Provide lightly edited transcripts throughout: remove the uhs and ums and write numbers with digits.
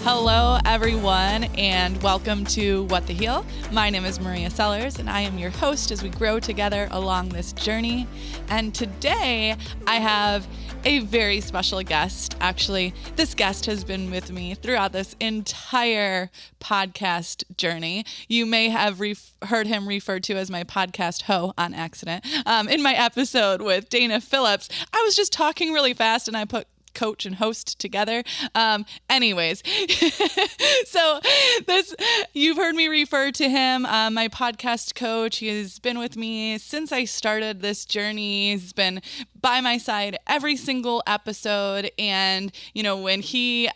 Hello, everyone, and welcome to What the Heel. My name is Maria Sellars, and I am your host as we grow together along this journey. And today, I have a very special guest. Actually, this guest has been with me throughout this entire podcast journey. You may have heard him referred to as my podcast hoe on accident. In my episode with Dana Phillips, I was just talking really fast, and I put coach and host together. Anyways, so you've heard me refer to him, my podcast coach. He has been with me since I started this journey. He's been by my side every single episode. And, you know, when he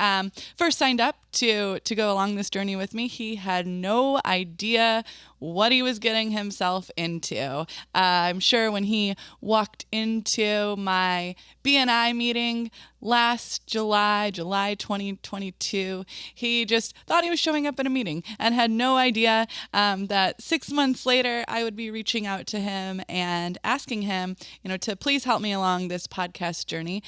first signed up to go along this journey with me, he had no idea what he was getting himself into. I'm sure when he walked into my BNI meeting last July 2022, he just thought he was showing up at a meeting and had no idea that 6 months later I would be reaching out to him and asking him, you know, to please help me along this podcast journey.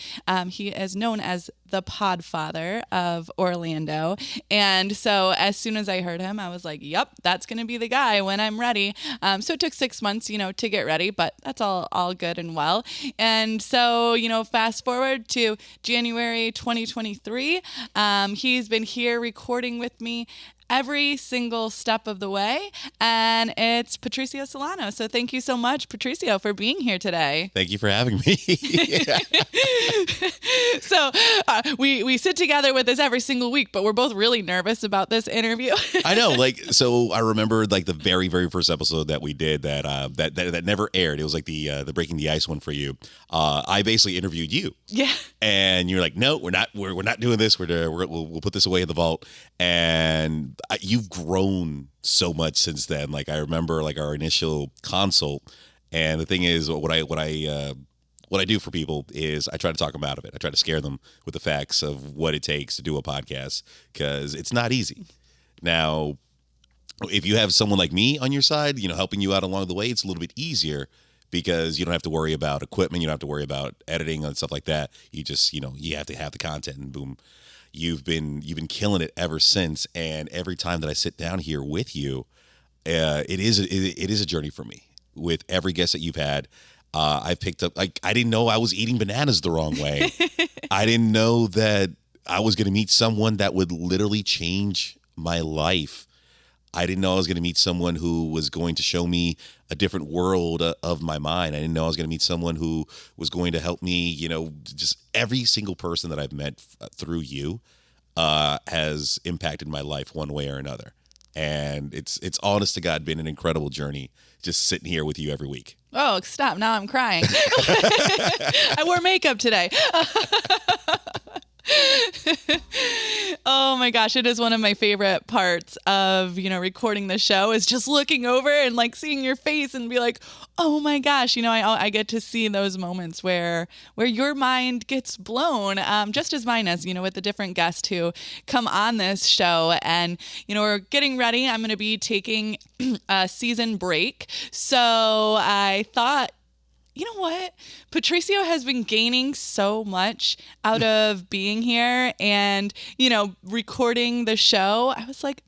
He is known as the Podfather of Orlando. And so as soon as I heard him, I was like, yep, that's going to be the guy when I'm ready. So it took 6 months, you know, to get ready, but that's all good and well. And so, you know, fast forward to January 2023, he's been here recording with me every single step of the way, and it's Patricio Solano. So thank you so much, Patricio, for being here today. Thank you for having me. So we sit together with this every single week, but we're both really nervous about this interview. I know, so I remember the very, very first episode that we did that never aired. It was like the Breaking the Ice one for you. I basically interviewed you. Yeah. And you're like, no, we're not doing this. We'll put this away in the vault. And you've grown so much since then. Like, I remember our initial consult. And the thing is, what I do for people is I try to talk them out of it. I try to scare them with the facts of what it takes to do a podcast, because it's not easy. Now, if you have someone like me on your side, you know, helping you out along the way, it's a little bit easier, because you don't have to worry about equipment. You don't have to worry about editing and stuff like that. You just, you know, you have to have the content, and boom, you've been killing it ever since. And every time that I sit down here with you, it is a journey for me. With every guest that you've had, I've picked up, I didn't know I was eating bananas the wrong way. I didn't know that I was going to meet someone that would literally change my life. I didn't know I was going to meet someone who was going to show me a different world of my mind. I didn't know I was going to meet someone who was going to help me. You know, just every single person that I've met through you has impacted my life one way or another. And it's honest to God been an incredible journey just sitting here with you every week. Oh, stop. Now I'm crying. I wore makeup today. Oh my gosh, it is one of my favorite parts of, you know, recording the show, is just looking over and like seeing your face and be like, oh my gosh, you know, I get to see those moments where your mind gets blown, just as mine is, you know, with the different guests who come on this show. And, you know, we're getting ready. I'm going to be taking a season break. So I thought, you know what? Patricio has been gaining so much out of being here and, you know, recording the show. I was like,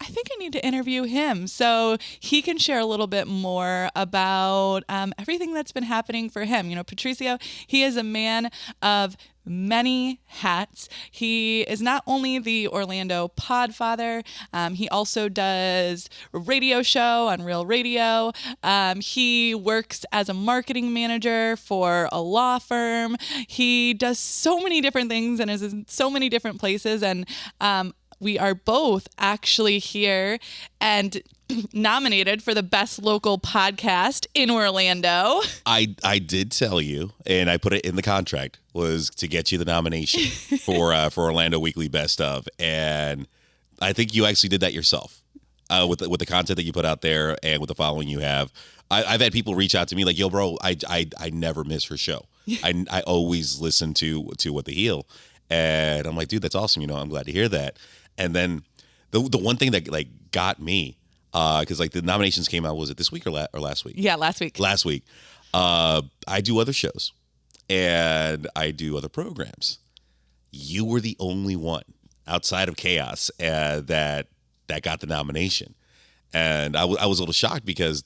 I think I need to interview him so he can share a little bit more about everything that's been happening for him. You know, Patricio, he is a man of many hats. He is not only the Orlando Podfather, he also does a radio show on Real Radio. He works as a marketing manager for a law firm. He does so many different things and is in so many different places. And we are both actually here and nominated for the best local podcast in Orlando. I did tell you, and I put it in the contract, was to get you the nomination for Orlando Weekly Best Of, and I think you actually did that yourself with the content that you put out there and with the following you have. I've had people reach out to me like, "Yo, bro, I never miss her show. I always listen to What the Heel," and I'm like, "Dude, that's awesome. You know, I'm glad to hear that." And then the one thing that like got me, because like the nominations came out, was it this week or last week? Yeah, last week. Last week. I do other shows and I do other programs. You were the only one outside of Chaos that got the nomination. And I was a little shocked because,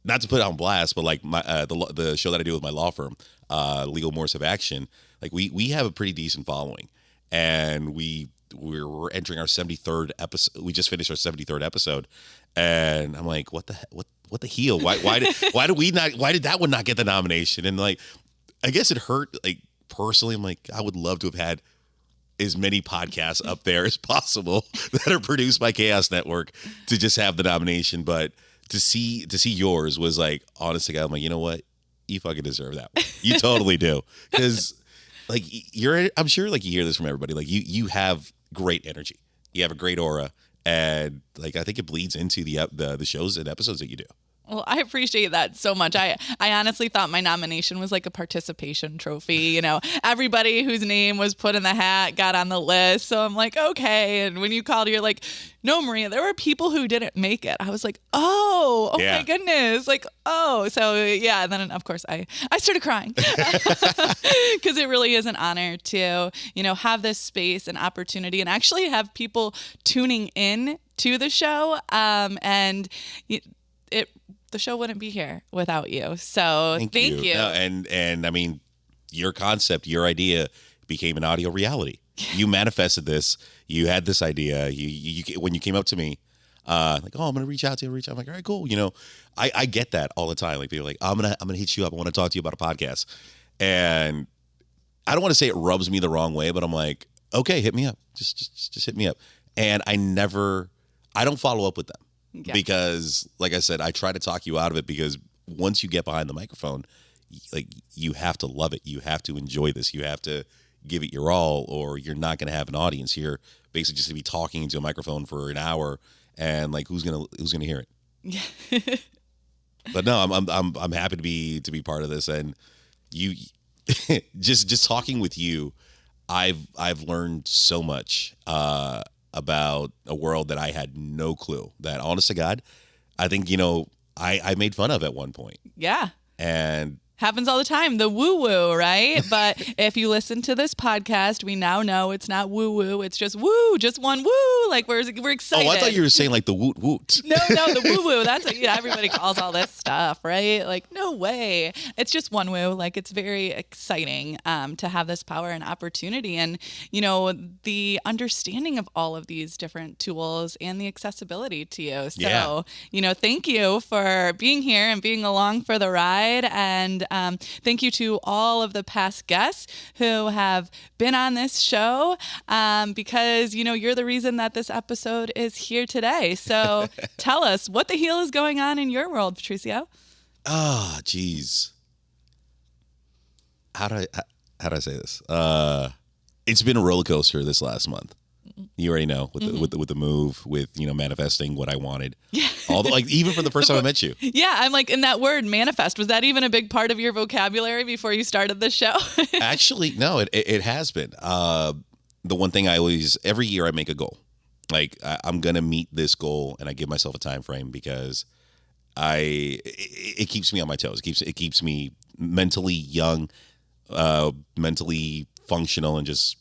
not to put it on blast, but like the show that I do with my law firm, Legal Morse of Action, like we have a pretty decent following, and we're entering our 73rd episode. We just finished our 73rd episode, and I'm like, what the heel? Why did that one not get the nomination? And like, I guess it hurt. Like personally, I'm like, I would love to have had as many podcasts up there as possible that are produced by Chaos Network to just have the nomination, but to see yours was like, honestly, I'm like, you know what? You fucking deserve that one. You totally do. Because like I'm sure like you hear this from everybody. Like you have great energy. You have a great aura. And like, I think it bleeds into the shows and episodes that you do. Well, I appreciate that so much. I honestly thought my nomination was like a participation trophy. You know, everybody whose name was put in the hat got on the list. So I'm like, okay. And when you called, you're like, no, Maria, there were people who didn't make it. I was like, oh yeah. My goodness. Like, oh, so yeah. And then of course I started crying because it really is an honor to, you know, have this space and opportunity and actually have people tuning in to the show. And the show wouldn't be here without you. So thank you. No, and I mean, your concept, your idea became an audio reality. You manifested this. You had this idea. You when you came up to me, like, oh, I'm gonna reach out to you. I'm like, all right, cool. You know, I get that all the time. Like people are like, I'm gonna hit you up. I want to talk to you about a podcast. And I don't want to say it rubs me the wrong way, but I'm like, okay, hit me up. Just hit me up. And I don't follow up with them. Yeah. Because, like I said, I try to talk you out of it because once you get behind the microphone, like you have to love it. You have to enjoy this. You have to give it your all, or you're not going to have an audience. You're basically just going to be talking into a microphone for an hour, and like who's gonna hear it? Yeah. But no, I'm happy to be part of this, and you just talking with you, I've learned so much. About a world that I had no clue. That, honest to God, I think, you know, I made fun of at one point. Yeah. And happens all the time. The woo-woo, right? But if you listen to this podcast, we now know it's not woo-woo. It's just woo, just one woo. Like we're excited. Oh, I thought you were saying like the woot woot. No, the woo-woo. That's what everybody calls all this stuff, right? Like, no way. It's just one woo. Like, it's very exciting to have this power and opportunity and, you know, the understanding of all of these different tools and the accessibility to you. So, yeah. You know, thank you for being here and being along for the ride. And thank you to all of the past guests who have been on this show because, you know, you're the reason that this episode is here today. So tell us what the hell is going on in your world, Patricio. Oh, geez. How do I say this? It's been a roller coaster this last month. You already know with the move, with, you know, manifesting what I wanted. Yeah. Like even from the first time I met you. Yeah, I'm like, in that word manifest, was that even a big part of your vocabulary before you started this show? Actually, no, it has been. The one thing every year I make a goal. Like I'm gonna meet this goal, and I give myself a time frame because it keeps me on my toes. It keeps me mentally young, mentally functional, and it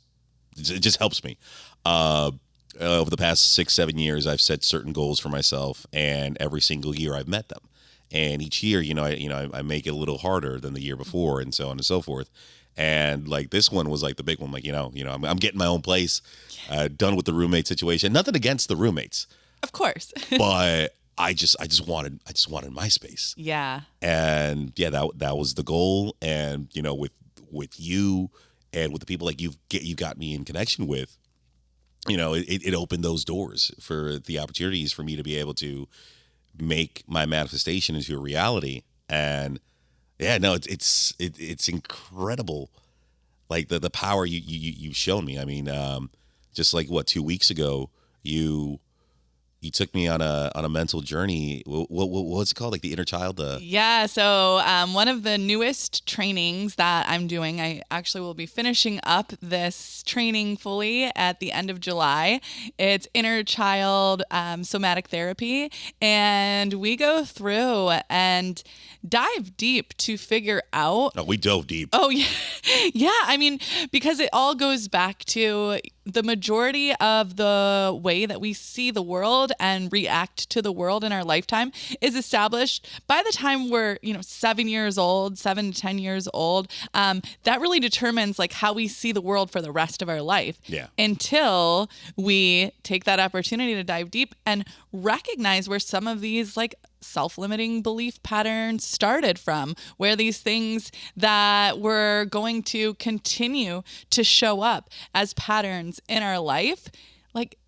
just helps me. Over the past 6-7 years, I've set certain goals for myself, and every single year I've met them. And each year, I make it a little harder than the year before, and so on and so forth. And like this one was like the big one. Like I'm getting my own place, done with the roommate situation. Nothing against the roommates, of course, but I just wanted my space. Yeah. And yeah, that was the goal. And with you and with the people like you got me in connection with. It opened those doors for the opportunities for me to be able to make my manifestation into a reality. And yeah, no, it's incredible. Like the power you've shown me. I mean, just like 2 weeks ago, you took me on a mental journey. What's it called? Like the inner child? Yeah. So one of the newest trainings that I'm doing, I actually will be finishing up this training fully at the end of July. It's inner child somatic therapy. And we go through and dive deep to figure out. Oh, we dove deep. Oh, yeah. Yeah. I mean, because it all goes back to the majority of the way that we see the world and react to the world in our lifetime is established by the time we're, 7 years old, 7 to 10 years old. That really determines like how we see the world for the rest of our life. Yeah. Until we take that opportunity to dive deep and recognize where some of these like self-limiting belief patterns started from, where these things that were going to continue to show up as patterns in our life, like,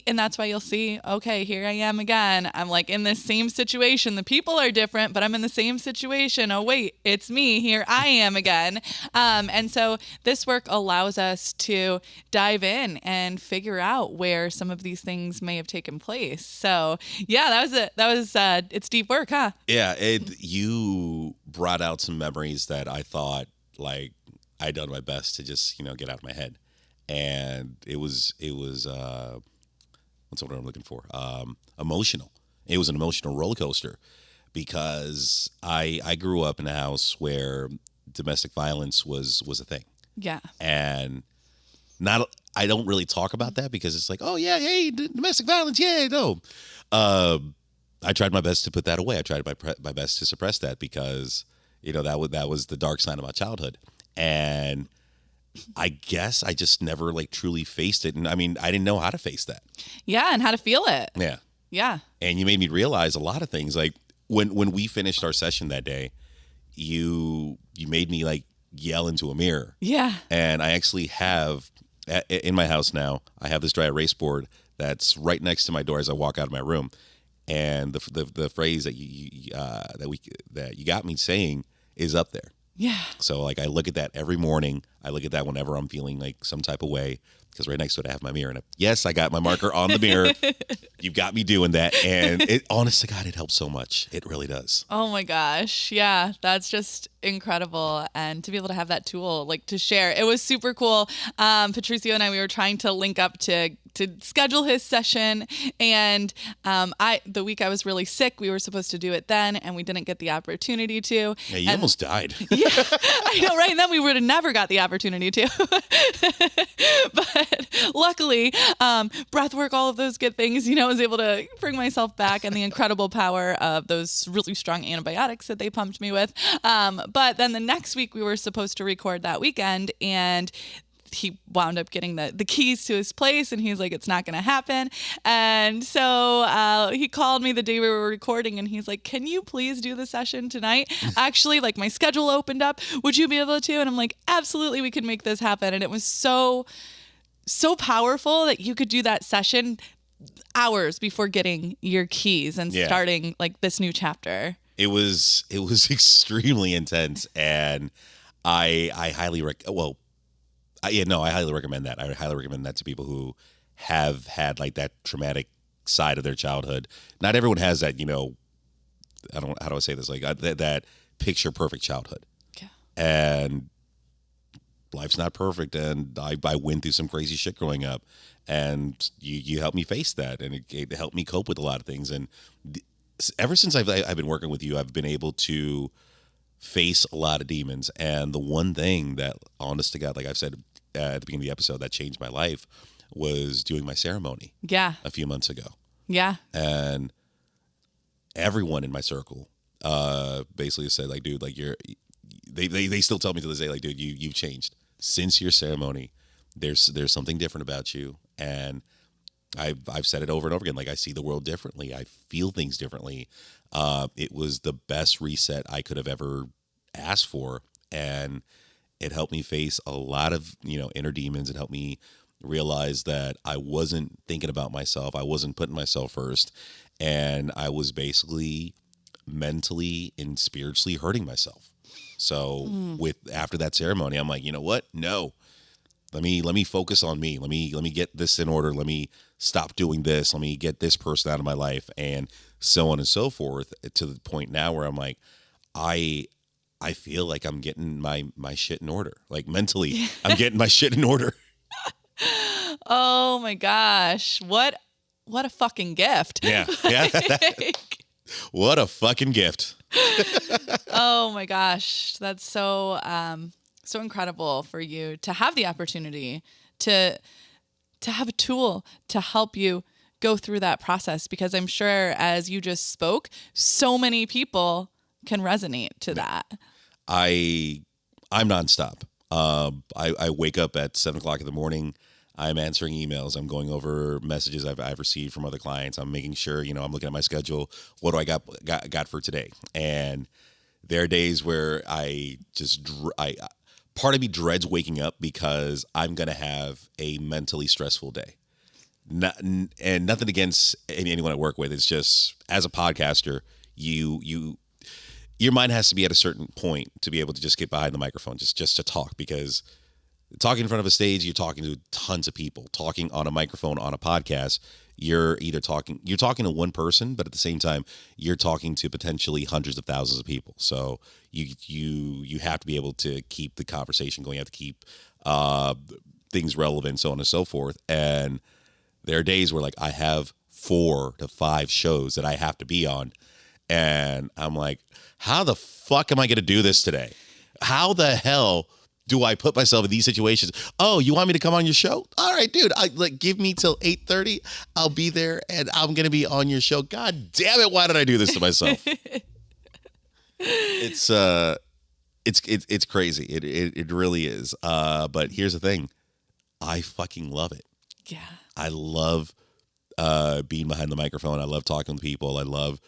and that's why you'll see, okay, here I am again. I'm like in this same situation. The people are different, but I'm in the same situation. Oh, wait, it's me. Here I am again. And so this work allows us to dive in and figure out where some of these things may have taken place. So yeah, that was it. It's deep work, huh? Yeah. You brought out some memories that I thought like I'd done my best to just, get out of my head. And it was, what's what I'm looking for? Emotional. It was an emotional roller coaster because I grew up in a house where domestic violence was a thing. Yeah. And I don't really talk about that because it's like, oh yeah, hey, domestic violence, yeah, no. I tried my best to put that away. I tried my best to suppress that because that was the dark side of my childhood, and I guess I just never like truly faced it. And I mean, I didn't know how to face that. Yeah. And how to feel it. Yeah. Yeah. And you made me realize a lot of things. Like when we finished our session that day, you made me like yell into a mirror. Yeah. And I actually have in my house now, I have this dry erase board that's right next to my door as I walk out of my room. And the phrase that you got me saying is up there. Yeah. So like I look at that every morning. I look at that whenever I'm feeling like some type of way because right next to it I have my mirror. And yes, I got my marker on the mirror. You've got me doing that. And it, honest to God, it helps so much. It really does. Oh my gosh. Yeah. That's just incredible. And to be able to have that tool, like to share, it was super cool. Patricio and I, we were trying to link up to schedule his session. And the week I was really sick, we were supposed to do it then, and we didn't get the opportunity to. Yeah, you almost died. Yeah, I know, right? And then we would have never got the opportunity to. But luckily, breath work, all of those good things, I was able to bring myself back, and the incredible power of those really strong antibiotics that they pumped me with. But then the next week we were supposed to record that weekend, and he wound up getting the keys to his place, and he's like, it's not going to happen. And so he called me the day we were recording, and he's like, can you please do the session tonight? Actually, like my schedule opened up. Would you be able to? And I'm like, absolutely, we could make this happen. And it was so powerful that you could do that session hours before getting your keys and starting like this new chapter. It was extremely intense, and I highly I highly recommend that. I highly recommend that to people who have had like that traumatic side of their childhood. Not everyone has that, how do I say this? Like that picture perfect childhood. Yeah. And life's not perfect. And I went through some crazy shit growing up, and you helped me face that. And it helped me cope with a lot of things. And ever since I've been working with you, I've been able to face a lot of demons. And the one thing that, honest to God, like I've said at the beginning of the episode, that changed my life was doing my ceremony. Yeah. A few months ago. Yeah. And everyone in my circle basically said, like, dude, like they still tell me to this day, like, dude, you've changed since your ceremony. There's something different about you. And I've said it over and over again. Like, I see the world differently. I feel things differently. It was the best reset I could have ever asked for. And it helped me face a lot of, inner demons. It helped me realize that I wasn't thinking about myself. I wasn't putting myself first. And I was basically mentally and spiritually hurting myself. So after that ceremony, I'm like, you know what? No. Let me focus on me. Let me get this in order. Let me stop doing this. Let me get this person out of my life, and so on and so forth, to the point now where I'm like, I feel like I'm getting my shit in order. Like mentally, I'm getting my shit in order. Oh my gosh. What a fucking gift. Yeah. What a fucking gift. Oh my gosh, that's so incredible for you to have the opportunity to have a tool to help you go through that process, because I'm sure as you just spoke, so many people can resonate to that. I'm nonstop. I wake up at 7 o'clock in the morning. I'm answering emails. I'm going over messages I've received from other clients. I'm making sure, I'm looking at my schedule. What do I got for today? And there are days where part of me dreads waking up because I'm going to have a mentally stressful day. And nothing against anyone I work with. It's just, as a podcaster, your mind has to be at a certain point to be able to just get behind the microphone, just to talk, because talking in front of a stage, you're talking to tons of people. Talking on a microphone on a podcast, you're talking to one person, but at the same time, you're talking to potentially hundreds of thousands of people. So you have to be able to keep the conversation going. You have to keep things relevant, so on and so forth. And there are days where, like, I have 4 to 5 shows that I have to be on, and I'm like, how the fuck am I going to do this today? How the hell do I put myself in these situations? Oh, you want me to come on your show? All right, dude. Give me till 8:30. I'll be there, and I'm going to be on your show. God damn it! Why did I do this to myself? It's crazy. It really is. But here's the thing. I fucking love it. Yeah. I love being behind the microphone. I love talking to people. I love,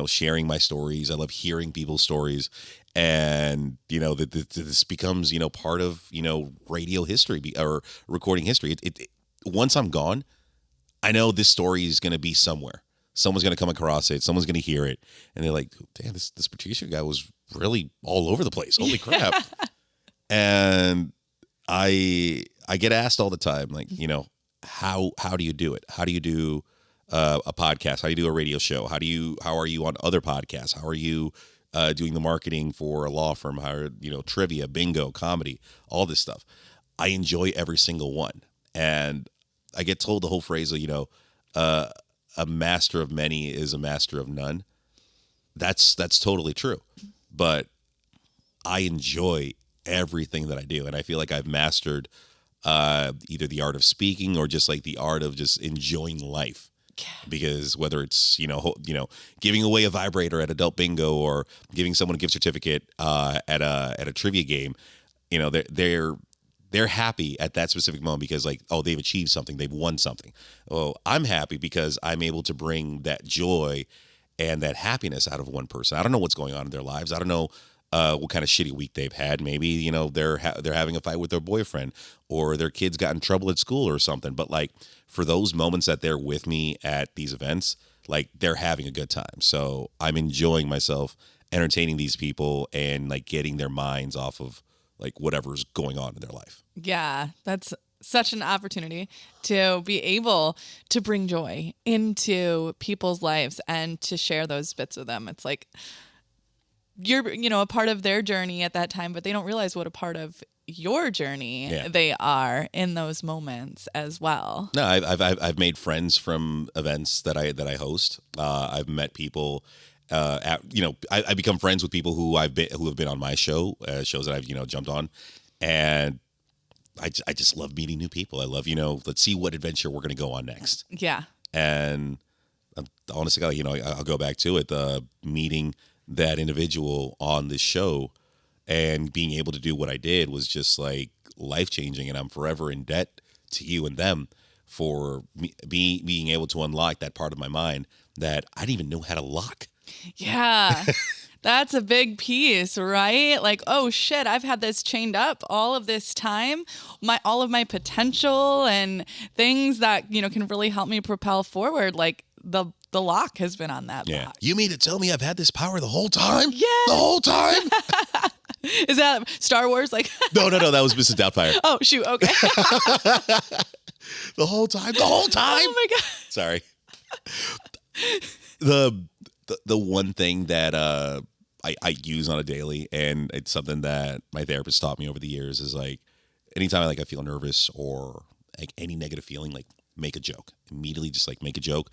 sharing my stories. I love hearing people's stories. And, that this becomes, part of, radio history or recording history. Once I'm gone, I know this story is going to be somewhere. Someone's going to come across it. Someone's going to hear it. And they're like, damn, this Patricio guy was really all over the place. Holy crap. And I get asked all the time, like, how do you do it? How do you do a podcast? How do you do a radio show? How are you on other podcasts? How are you doing the marketing for a law firm? How are, trivia, bingo, comedy, all this stuff? I enjoy every single one. And I get told the whole phrase of, a master of many is a master of none. That's totally true. But I enjoy everything that I do. And I feel like I've mastered either the art of speaking or just like the art of just enjoying life. Because whether it's, giving away a vibrator at adult bingo or giving someone a gift certificate at a trivia game, they're happy at that specific moment because, like, oh, they've achieved something, they've won something. Well, I'm happy because I'm able to bring that joy and that happiness out of one person. I don't know what's going on in their lives. I don't know what kind of shitty week they've had. Maybe, they're having a fight with their boyfriend or their kids got in trouble at school or something. But, like, for those moments that they're with me at these events, like, they're having a good time. So I'm enjoying myself entertaining these people and, like, getting their minds off of, like, whatever's going on in their life. Yeah, that's such an opportunity to be able to bring joy into people's lives and to share those bits with them. It's like you're, a part of their journey at that time, but they don't realize what a part of your journey they are in those moments as well. No, I've made friends from events that I host. I've met people. I become friends with people who have been on my shows that I've jumped on, and I just love meeting new people. I love let's see what adventure we're going to go on next. Yeah, and honestly, I'll go back to it. Meeting that individual on this show and being able to do what I did was just like life changing, and I'm forever in debt to you and them for being able to unlock that part of my mind that I didn't even know how to lock. Yeah. That's a big piece, right? Like, oh shit, I've had this chained up all of this time. All of my potential and things that, can really help me propel forward. Like the lock has been on that lock. You mean to tell me I've had this power the whole time? Yeah. The whole time? Is that Star Wars? Like No, that was Mrs. Doubtfire. Oh, shoot. Okay. The whole time? Oh my God. Sorry. The one thing that I use on a daily, and it's something that my therapist taught me over the years, is like anytime I feel nervous or like any negative feeling, like make a joke. Immediately just like make a joke,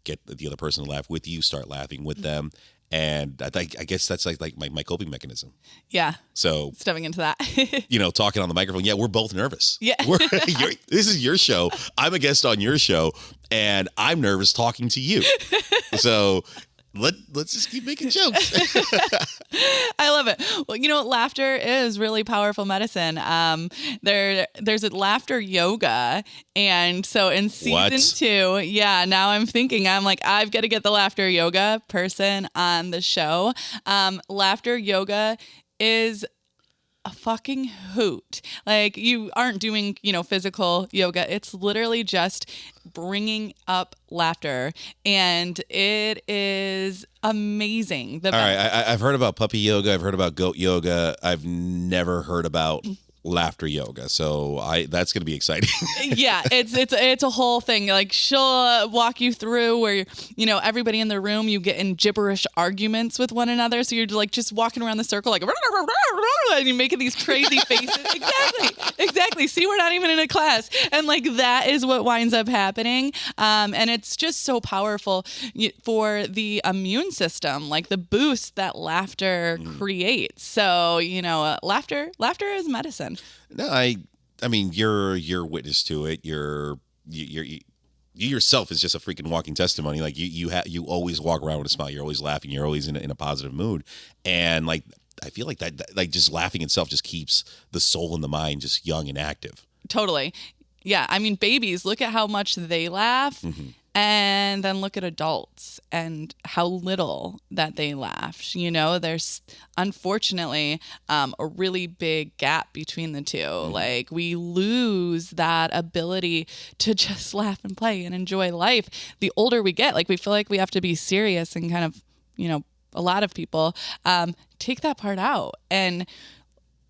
get the other person to laugh with you, start laughing with them, And I guess that's like my coping mechanism. Yeah. So stepping into that. Talking on the microphone. Yeah, we're both nervous. Yeah. This is your show. I'm a guest on your show, and I'm nervous talking to you. So let's just keep making jokes. I love it. Well, laughter is really powerful medicine. There's a laughter yoga. And so in season 2, now I'm thinking, I've got to get the laughter yoga person on the show. Laughter yoga is a fucking hoot. Like, you aren't doing, physical yoga. It's literally just bringing up laughter, and it is amazing. All right, I've heard about puppy yoga. I've heard about goat yoga. I've never heard about laughter yoga, so that's going to be exciting. Yeah, it's a whole thing. Like, she'll walk you through where everybody in the room, you get in gibberish arguments with one another, so you're like just walking around the circle like and you're making these crazy faces. Exactly. See, we're not even in a class, and like that is what winds up happening. And it's just so powerful for the immune system, like the boost that laughter creates. So laughter is medicine. No, I mean, you're witness to it. You yourself is just a freaking walking testimony. Like you always walk around with a smile. You're always laughing. You're always in a positive mood. And like, I feel like that like just laughing itself just keeps the soul and the mind just young and active. Totally. Yeah. I mean, babies, look at how much they laugh. Mm-hmm. And then look at adults and how little that they laugh. There's unfortunately a really big gap between the two. Mm-hmm. Like, we lose that ability to just laugh and play and enjoy life. The older we get, like, we feel like we have to be serious and kind of, a lot of people take that part out. And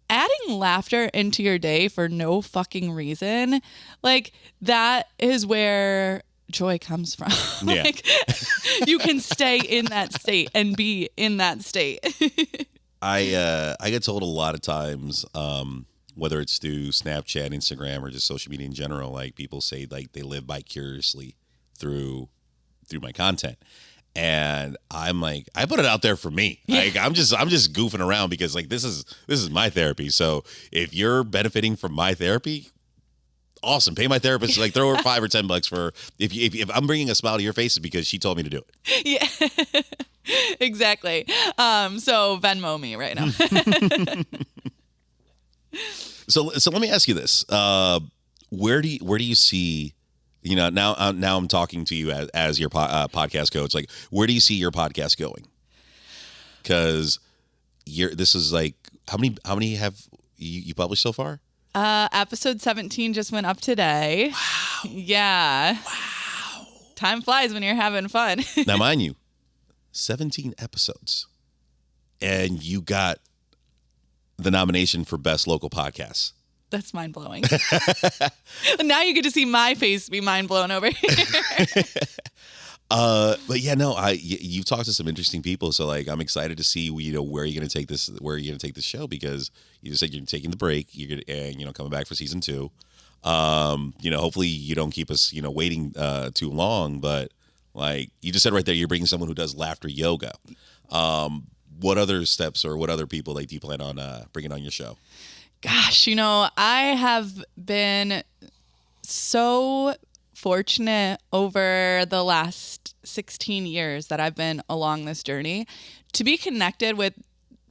adding laughter into your day for no fucking reason, like, that is where joy comes from. Yeah. Like, you can stay in that state and be in that state. I get told a lot of times, whether it's through Snapchat, Instagram, or just social media in general, like, people say like they live vicariously through my content. And I'm like, I put it out there for me. Yeah. Like, I'm just goofing around because, like, this is my therapy. So if you're benefiting from my therapy, awesome. Pay my therapist, like, throw her $5 or $10 for if I'm bringing a smile to your face, it's because she told me to do it. Yeah, exactly. So Venmo me right now. So let me ask you this: where do you see? Now I'm talking to you as your podcast coach. Like, where do you see your podcast going? Because this is like, how many have you published so far? Episode 17 just went up today. Wow. Yeah. Wow. Time flies when you're having fun. Now, mind you, 17 episodes, and you got the nomination for Best Local Podcast. That's mind blowing. Now you get to see my face be mind blown over here. But yeah, no, you've talked to some interesting people, so like, I'm excited to see where you're going to take this show, because you just said you're taking the break, you're gonna coming back for season 2. Hopefully you don't keep us waiting too long, but like you just said right there, you're bringing someone who does laughter yoga. What other steps or what other people do you plan on bringing on your show? Gosh, I have been so fortunate over the last 16 years that I've been along this journey to be connected with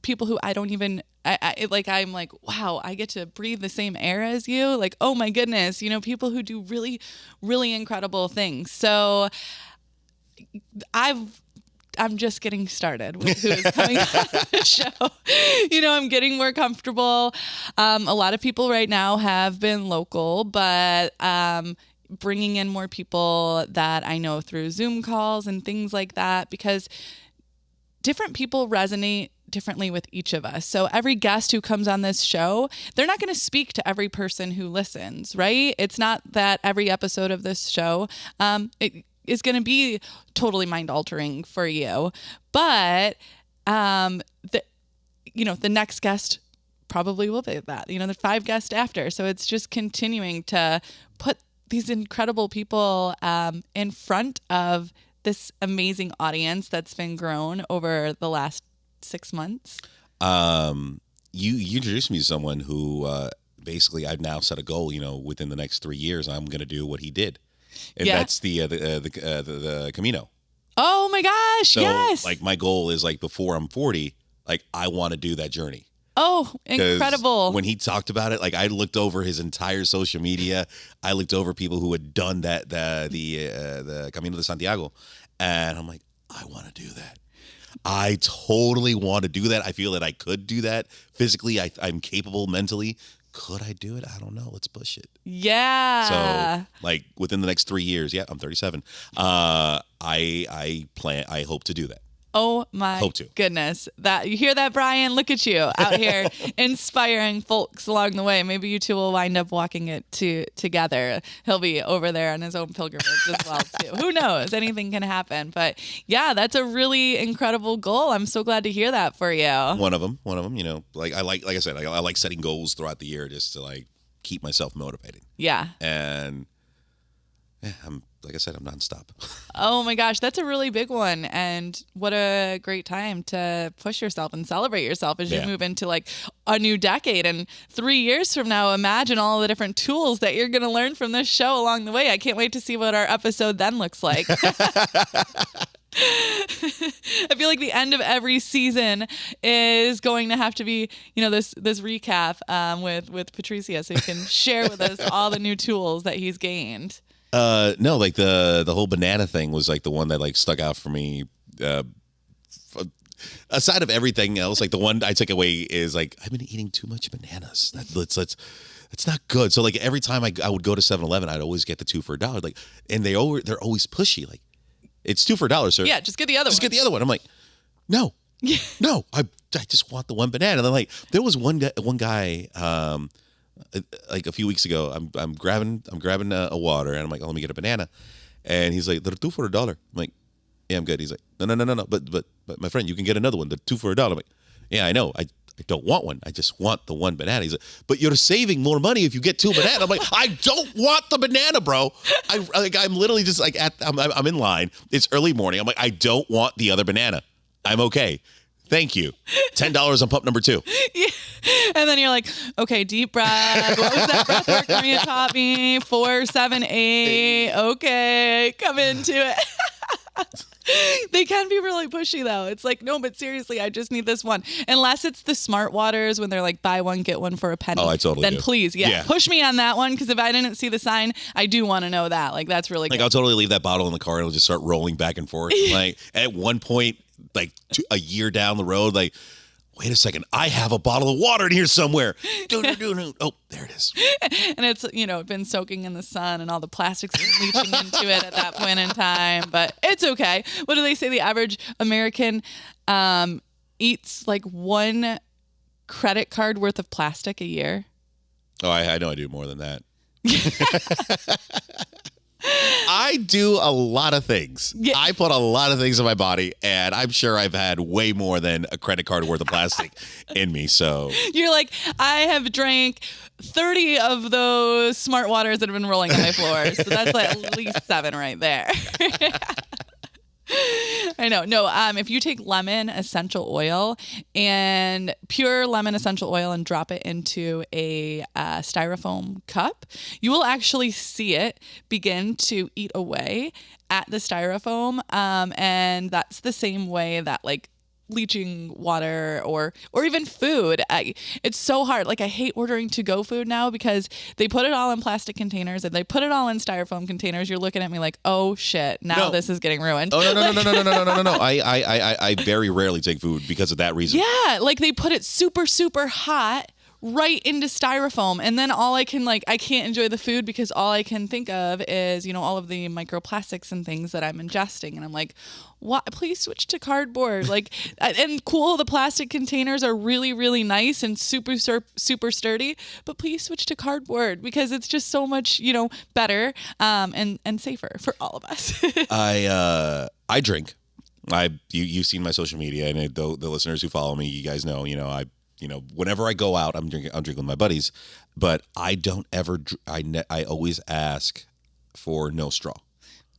people who I don't even, I'm like, wow, I get to breathe the same air as you. Like, oh my goodness, people who do really, really incredible things. So I'm just getting started with who is coming on the show. I'm getting more comfortable. A lot of people right now have been local, but bringing in more people that I know through Zoom calls and things like that, because different people resonate differently with each of us. So every guest who comes on this show, they're not going to speak to every person who listens, right? It's not that every episode of this show, is going to be totally mind altering for you. But, the next guest probably will be that, the 5 guests after. So it's just continuing to put these incredible people, in front of this amazing audience that's been grown over the last 6 months? You introduced me to someone who basically I've now set a goal. Within the next 3 years, I'm going to do what he did, and that's the Camino. Oh my gosh! So, yes. like my goal is like before I'm 40, like I want to do that journey. Oh, incredible. When he talked about it, like I looked over his entire social media. I looked over people who had done that, the Camino de Santiago. And I'm like, I want to do that. I totally want to do that. I feel that I could do that. Physically, I'm capable mentally. Could I do it? I don't know. Let's push it. Yeah. So like within the next 3 years, I'm 37. I hope to do that. Oh my goodness. That you hear that, Brian? Look at you out here inspiring folks along the way. Maybe you two will wind up walking it together. He'll be over there on his own pilgrimage as well too. Who knows? Anything can happen. But yeah, that's a really incredible goal. I'm so glad to hear that for you. One of them, like I said, I like setting goals throughout the year just to like keep myself motivated. Yeah. And like I said, I'm nonstop. Oh my gosh, that's a really big one. And what a great time to push yourself and celebrate yourself as you move into like a new decade. And 3 years from now, imagine all the different tools that you're going to learn from this show along the way. I can't wait to see what our episode then looks like. I feel like the end of every season is going to have to be, this recap with Patricio, so he can share with us all the new tools that he's gained. No, like the whole banana thing was like the one that like stuck out for me. Aside of everything else, like the one I took away is like I've been eating too much bananas. It's not good. So like every time I would go to 7-Eleven, I'd always get the 2 for $1. Like, and they're always pushy. Like, it's 2 for $1, sir. Yeah, just get the other one. Just get the other one. I'm like, no, no, I just want the one banana. And then like there was one guy. Like a few weeks ago, I'm grabbing a water, and I'm like, oh, let me get a banana, and he's like, they're 2 for $1. I'm like, yeah, I'm good. He's like, no, but my friend, you can get another one. They're 2 for $1. I'm like, yeah, I know. I don't want one. I just want the one banana. He's like, but you're saving more money if you get 2 bananas. I'm like, I don't want the banana, bro. I'm literally just like I'm in line. It's early morning. I'm like, I don't want the other banana. I'm okay. Thank you. $10 on pump number 2. Yeah. And then you're like, okay, deep breath. What was that breath work Maria taught me? 4, 7, 8. Okay, come into it. They can be really pushy though. It's like, no, but seriously, I just need this one. Unless it's the smart waters when they're like buy one, get one for a penny. Oh, I totally Then do. please, push me on that one, because if I didn't see the sign, I do want to know that. Like, that's really like good. I'll totally leave that bottle in the car and it'll just start rolling back and forth. Like at one point, like a year down the road, like, wait a second, I have a bottle of water in here somewhere. Oh, there it is. And it's, been soaking in the sun and all the plastics are leaching into it at that point in time. But it's okay. What do they say? The average American eats like 1 credit card worth of plastic a year. Oh, I know I do more than that. I do a lot of things. Yeah. I put a lot of things in my body, and I'm sure I've had way more than a credit card worth of plastic in me. So you're like, I have drank 30 of those smart waters that have been rolling on my floor. So that's like at least 7 right there. I know. No, if you take lemon essential oil and pure lemon essential oil and drop it into a styrofoam cup, you will actually see it begin to eat away at the styrofoam. And that's the same way that like leaching water or even food. It's so hard. Like, I hate ordering to-go food now because they put it all in plastic containers and they put it all in styrofoam containers. You're looking at me like, oh shit, now this is getting ruined. Oh no. I very rarely take food because of that reason. Yeah, like they put it super, super hot right into styrofoam, and then I can't enjoy the food because all I can think of is, all of the microplastics and things that I'm ingesting, and I'm like, what? Please switch to cardboard. Like, and cool, the plastic containers are really, really nice and super, super sturdy, but please switch to cardboard because it's just so much, better and safer for all of us. I drink. You've seen my social media, and the listeners who follow me, you guys know, whenever I go out, I'm drinking with my buddies, but I don't ever. I always ask for no straw.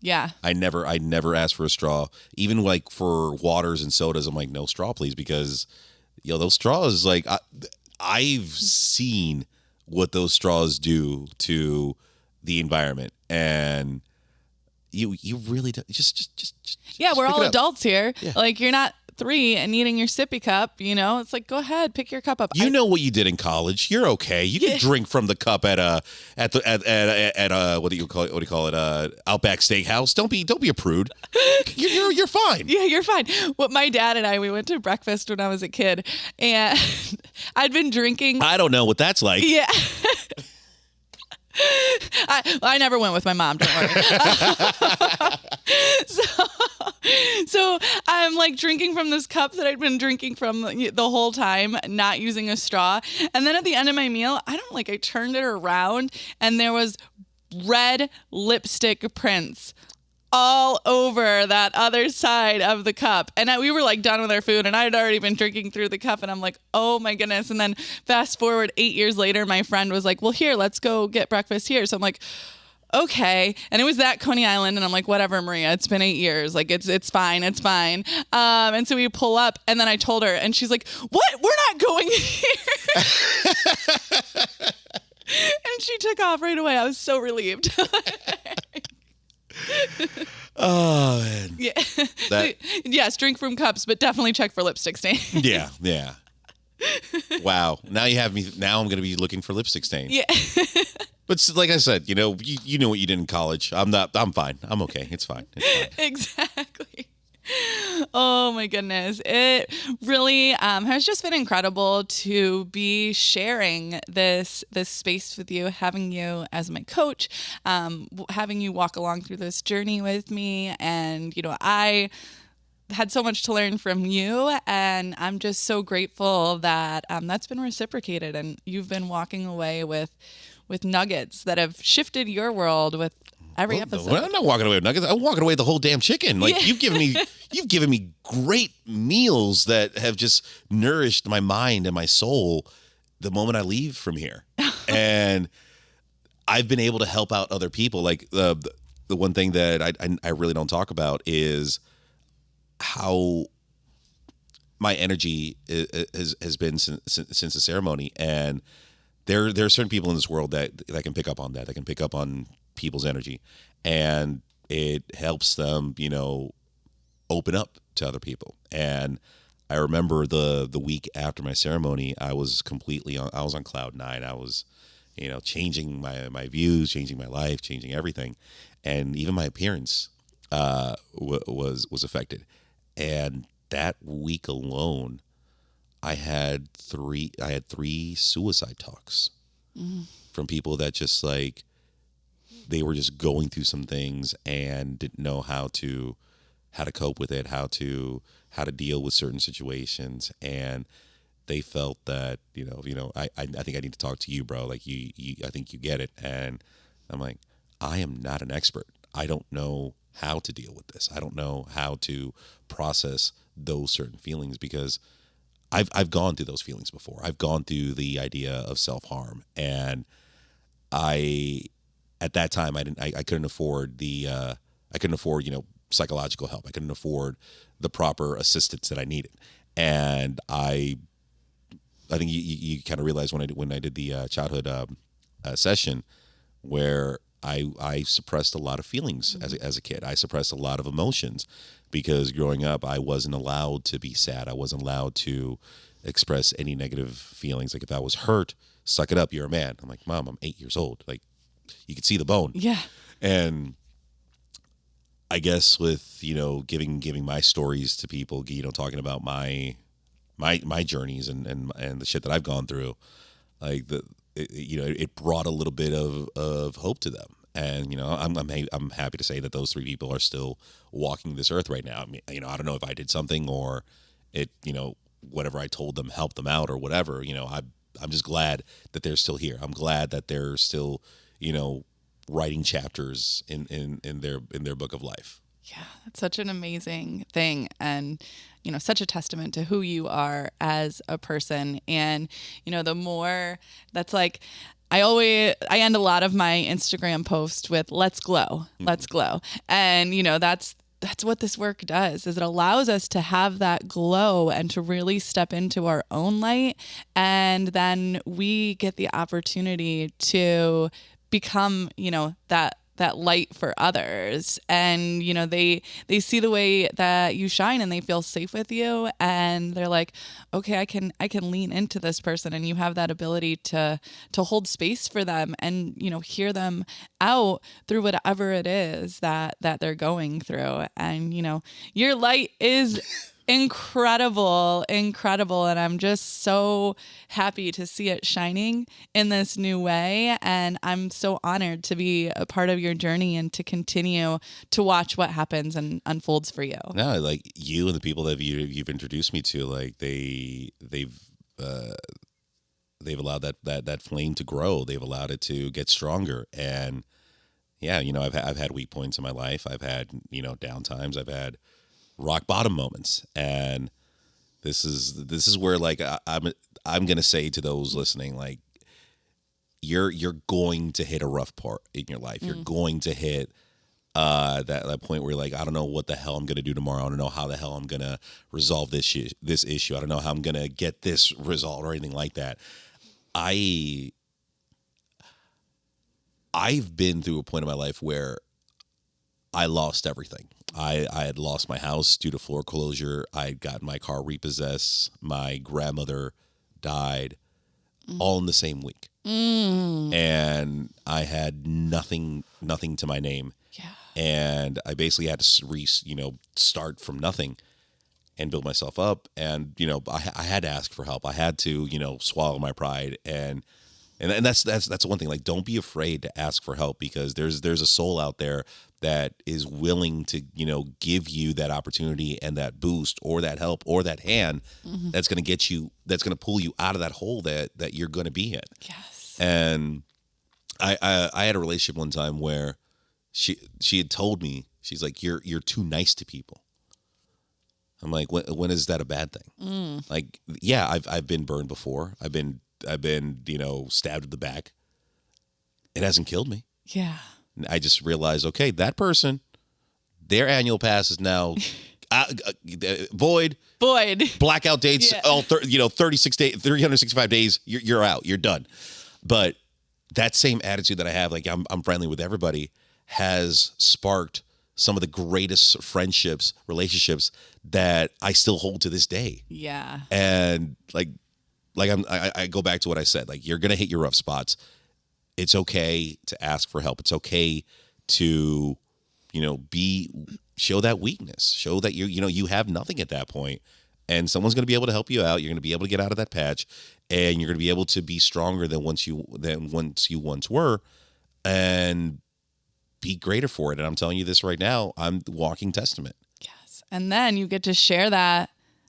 Yeah. I never asked for a straw. Even like for waters and sodas, I'm like, no straw, please, because those straws, like I've seen what those straws do to the environment, and you really do, just Yeah, we're pick all it up. adults here. Yeah. Like, you're not 3 and eating your sippy cup, It's like, go ahead, pick your cup up. You know what you did in college. You're okay. You can drink from the cup at what do you call it? Outback Steakhouse. Don't be a prude. You're fine. Yeah, you're fine. What my dad and we went to breakfast when I was a kid, and I'd been drinking. I don't know what that's like. Yeah. I never went with my mom, don't worry. So I'm like drinking from this cup that I'd been drinking from the whole time, not using a straw. And then at the end of my meal, I turned it around and there was red lipstick prints all over that other side of the cup. And we were like done with our food and I had already been drinking through the cup and I'm like, oh my goodness. And then fast forward 8 years later, my friend was like, well, here, let's go get breakfast here. So I'm like, okay. And it was that Coney Island. And I'm like, whatever, Maria, it's been 8 years. Like, it's fine. It's fine. And so we pull up and then I told her and she's like, what? We're not going here. And she took off right away. I was so relieved. Oh, man. Yeah. Yes, drink from cups, but definitely check for lipstick stains. Yeah. Wow. Now you have me. Now I'm going to be looking for lipstick stains. Yeah. But like I said, you know what you did in college. I'm fine. I'm okay. It's fine. Exactly. Oh my goodness. It really has just been incredible to be sharing this space with you, having you as my coach, having you walk along through this journey with me. And, I had so much to learn from you, and I'm just so grateful that that's been reciprocated and you've been walking away with nuggets that have shifted your world with every episode. Well, I'm not walking away with nuggets. I'm walking away with the whole damn chicken. Like, you've given me great meals that have just nourished my mind and my soul the moment I leave from here. And I've been able to help out other people. Like the one thing that I really don't talk about is how my energy has been since the ceremony. And there are certain people in this world that can pick up on that. They can pick up on people's energy, and it helps them, open up to other people. And I remember the week after my ceremony, I was on cloud 9. I was, changing my views, changing my life, changing everything. And even my appearance was affected. And that week alone, I had three suicide talks from people that just like, they were just going through some things and didn't know how to cope with it, how to deal with certain situations. And they felt that, I think I need to talk to you, bro. Like you I think you get it. And I'm like, I am not an expert. I don't know how to deal with this. I don't know how to process those certain feelings, because I've gone through those feelings before. I've gone through the idea of self-harm, and at that time, I couldn't afford psychological help. I couldn't afford the proper assistance that I needed. And I think you kind of realize when I did the childhood session, where I suppressed a lot of feelings as a kid. I suppressed a lot of emotions, because growing up, I wasn't allowed to be sad. I wasn't allowed to express any negative feelings. Like, if I was hurt, suck it up, you're a man. I'm like, Mom, I'm 8 years old. Like, you could see the bone. Yeah. And I guess with, giving my stories to people, talking about my journeys and the shit that I've gone through, like it brought a little bit of hope to them. And, I'm happy to say that those 3 people are still walking this earth right now. I mean, I don't know if I did something, or it, whatever I told them helped them out or whatever. I'm just glad that they're still here. I'm glad that they're still, writing chapters in their book of life. Yeah, that's such an amazing thing, and such a testament to who you are as a person. And the more that's like, I end a lot of my Instagram posts with let's glow, let's glow. And, that's what this work does, is it allows us to have that glow and to really step into our own light. And then we get the opportunity to become, that light for others. And, they see the way that you shine and they feel safe with you. And they're like, okay, I can lean into this person. And you have that ability to hold space for them and, hear them out through whatever it is that they're going through. And, your light is incredible. And I'm just so happy to see it shining in this new way. And I'm so honored to be a part of your journey and to continue to watch what happens and unfolds for you. No, like you and the people that you've introduced me to, like they've allowed that flame to grow. They've allowed it to get stronger. And yeah, I've had weak points in my life. I've had, down times. I've had rock bottom moments. And this is where, like, I'm going to say to those listening, like, you're going to hit a rough part in your life. You're going to hit that point where you're like, I don't know what the hell I'm going to do tomorrow. I don't know how the hell I'm going to resolve this issue. I don't know how I'm going to get this resolved or anything like that. I've been through a point in my life where I lost everything. I had lost my house due to foreclosure. I had gotten my car repossessed. My grandmother died all in the same week. And I had nothing to my name. Yeah. And I basically had to start from nothing and build myself up. And, I had to ask for help. I had to, swallow my pride. And that's one thing. Like, don't be afraid to ask for help, because there's a soul out there that is willing to, give you that opportunity and that boost or that help or that hand that's going to pull you out of that hole that you're going to be in. Yes. And I had a relationship one time where she had told me, she's like, you're too nice to people. I'm like, when is that a bad thing? Like, yeah, I've been burned before. I've been stabbed in the back. It hasn't killed me. Yeah. I just realized, okay, that person, their annual pass is now void. Blackout dates, Yeah. all 36 days, 365 days. You're out. You're done. But that same attitude that I have, like I'm friendly with everybody, has sparked some of the greatest friendships, relationships that I still hold to this day. Yeah. And I go back to what I said. Like, you're gonna hit your rough spots. It's okay to ask for help. It's okay to, show that weakness. Show that you have nothing at that point, and someone's gonna be able to help you out. You're gonna be able to get out of that patch, and you're gonna be able to be stronger than once you once were, and be greater for it. And I'm telling you this right now. I'm the walking testament. Yes. And then you get to share that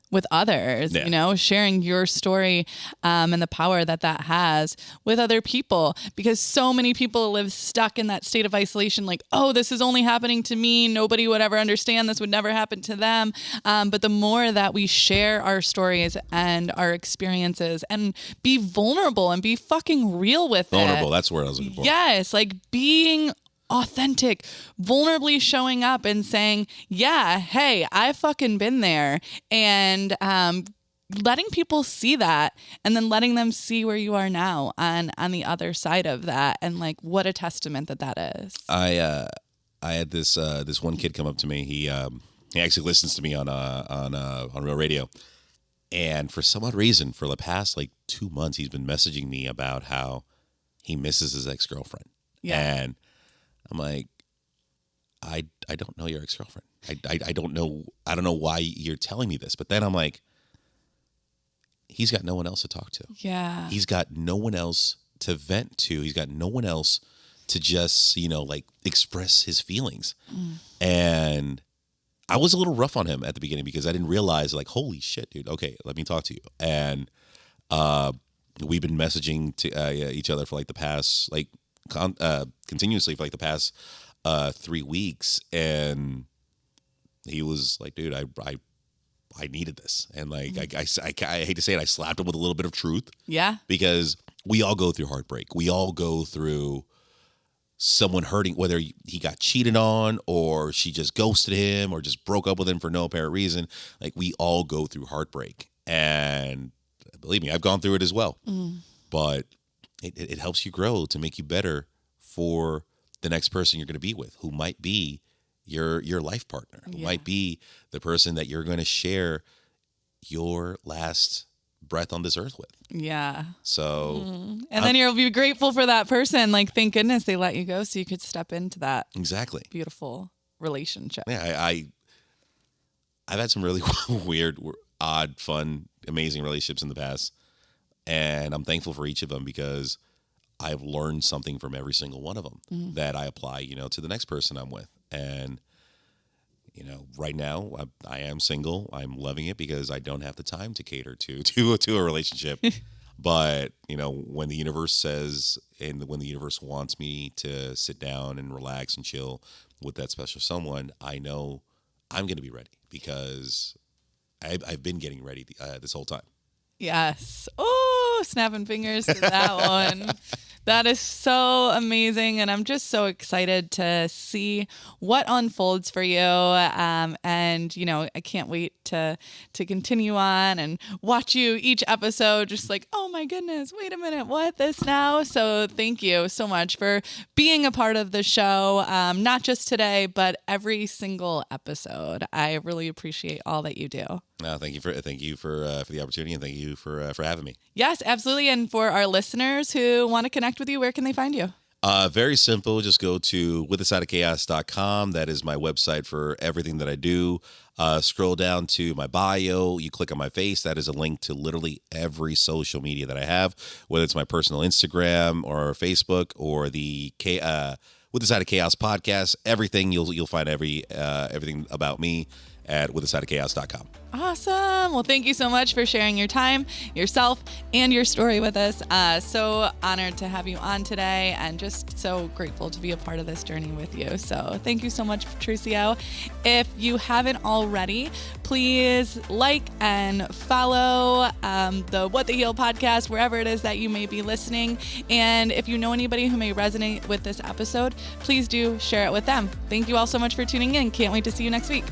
with others, sharing your story and the power that has with other people, because so many people live stuck in that state of isolation. Like, oh, this is only happening to me. Nobody would ever understand. This would never happen to them. But the more that we share our stories and our experiences and be vulnerable and be fucking real with it. Vulnerable. That's where I was looking for. Yes. Like being authentic, vulnerably showing up and saying, yeah, hey, I've fucking been there, and letting people see that, and then letting them see where you are now on the other side of that, and like what a testament that is. I had this one kid come up to me. He actually listens to me on Real Radio, and for some odd reason, for the past like 2 months, he's been messaging me about how he misses his ex-girlfriend. Yeah. And I'm like, I don't know your ex-girlfriend. I don't know why you're telling me this. But then I'm like, he's got no one else to talk to. Yeah. He's got no one else to vent to. He's got no one else to just, express his feelings. And I was a little rough on him at the beginning because I didn't realize, like, holy shit, dude. Okay, let me talk to you. And we've been messaging to each other for like the past, like, continuously for like the past 3 weeks, and he was like, dude, I needed this. And like I hate to say it, I slapped him with a little bit of truth. Yeah. Because we all go through heartbreak. We all go through someone hurting, whether he got cheated on or she just ghosted him or just broke up with him for no apparent reason. Like, we all go through heartbreak. And believe me, I've gone through it as well. But it helps you grow to make you better for the next person you're going to be with, who might be your life partner, who might be the person that you're going to share your last breath on this earth with. Yeah. So, and then you'll be grateful for that person. Like, thank goodness they let you go so you could step into that exactly beautiful relationship. Yeah, I've had some really weird, odd, fun, amazing relationships in the past, and I'm thankful for each of them because I've learned something from every single one of them that I apply, to the next person I'm with. And right now I am single. I'm loving it because I don't have the time to cater to a relationship. But when the universe says, and when the universe wants me to sit down and relax and chill with that special someone, I know I'm going to be ready because I've been getting ready this whole time. Yes. Oh, snapping fingers to that one. That is so amazing. And I'm just so excited to see what unfolds for you. And, I can't wait to continue on and watch you each episode, just like, oh my goodness, wait a minute, what, this now? So thank you so much for being a part of the show. Not just today, but every single episode. I really appreciate all that you do. Thank you for the opportunity, and thank you for having me. Yes, absolutely. And for our listeners who want to connect with you, where can they find you? Very simple. Just go to withthideofchaos.com. That is my website for everything that I do. Scroll down to my bio. You click on my face. That is a link to literally every social media that I have, whether it's my personal Instagram or Facebook or the With the Side of Chaos podcast. Everything you'll find everything about me at withthideofchaos.com. Awesome. Well, thank you so much for sharing your time, yourself, and your story with us. So honored to have you on today and just so grateful to be a part of this journey with you. So thank you so much, Patricio. If you haven't already, please like and follow the What the Heal podcast, wherever it is that you may be listening. And if you know anybody who may resonate with this episode, please do share it with them. Thank you all so much for tuning in. Can't wait to see you next week.